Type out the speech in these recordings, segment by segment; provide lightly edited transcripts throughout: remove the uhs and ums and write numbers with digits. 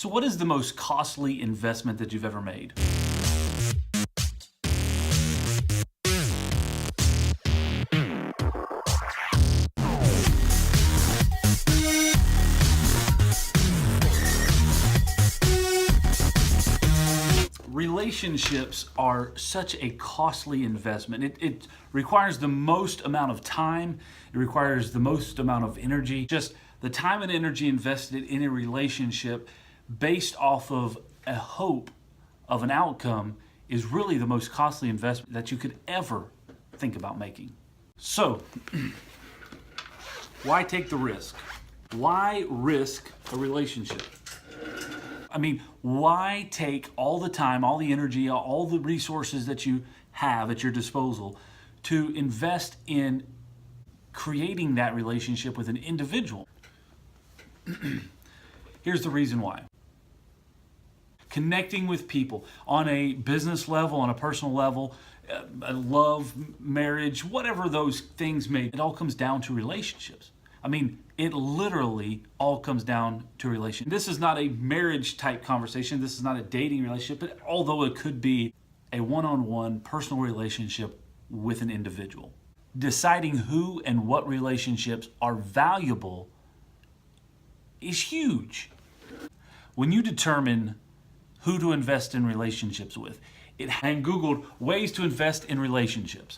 So what is the most costly investment that you've ever made? Relationships are such a costly investment. It requires the most amount of time. It requires the most amount of energy. Just the time and energy invested in a relationship based off of a hope of an outcome is really the most costly investment that you could ever think about making. So, why take the risk? Why risk a relationship? I mean, why take all the time, all the energy, all the resources that you have at your disposal to invest in creating that relationship with an individual? Here's the reason why. Connecting with people on a business level, on a personal level, love, marriage, whatever those things may be, it all comes down to relationships. I mean, it literally all comes down to relation. This is not a marriage type conversation. This is not a dating relationship, but although it could be a one-on-one personal relationship with an individual. Deciding who and what relationships are valuable is huge. When you determine who to invest in relationships with, and Googled ways to invest in relationships.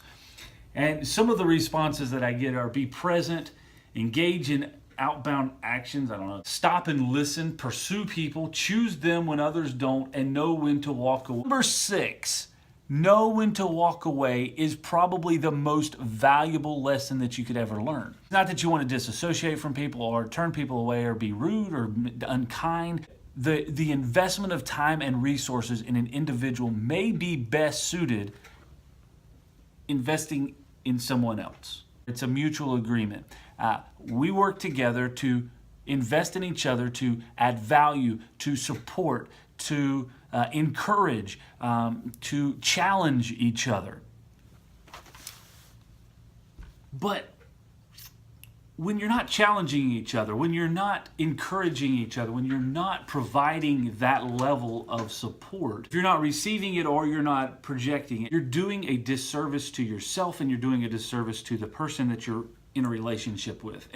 And some of the responses that I get are be present, engage in outbound actions, stop and listen, pursue people, choose them when others don't, and know when to walk away. Number 6, know when to walk away is probably the most valuable lesson that you could ever learn. Not that you want to disassociate from people or turn people away or be rude or unkind. The investment of time and resources in an individual may be best suited investing in someone else. It's a mutual agreement. We work together to invest in each other, to add value, to support, to encourage, to challenge each other. But when you're not challenging each other, when you're not encouraging each other, when you're not providing that level of support, if you're not receiving it or you're not projecting it, you're doing a disservice to yourself and you're doing a disservice to the person that you're in a relationship with.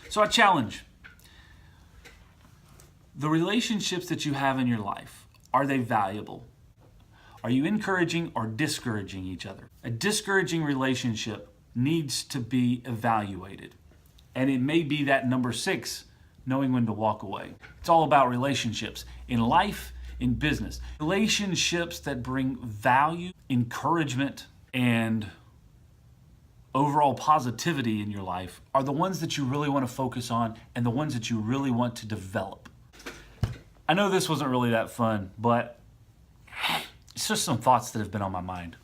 So I challenge, the relationships that you have in your life, are they valuable? Are you encouraging or discouraging each other? A discouraging relationship needs to be evaluated. And it may be that number 6, knowing when to walk away. It's all about relationships in life, in business. Relationships that bring value, encouragement, and overall positivity in your life are the ones that you really want to focus on and the ones that you really want to develop. I know this wasn't really that fun, but it's just some thoughts that have been on my mind.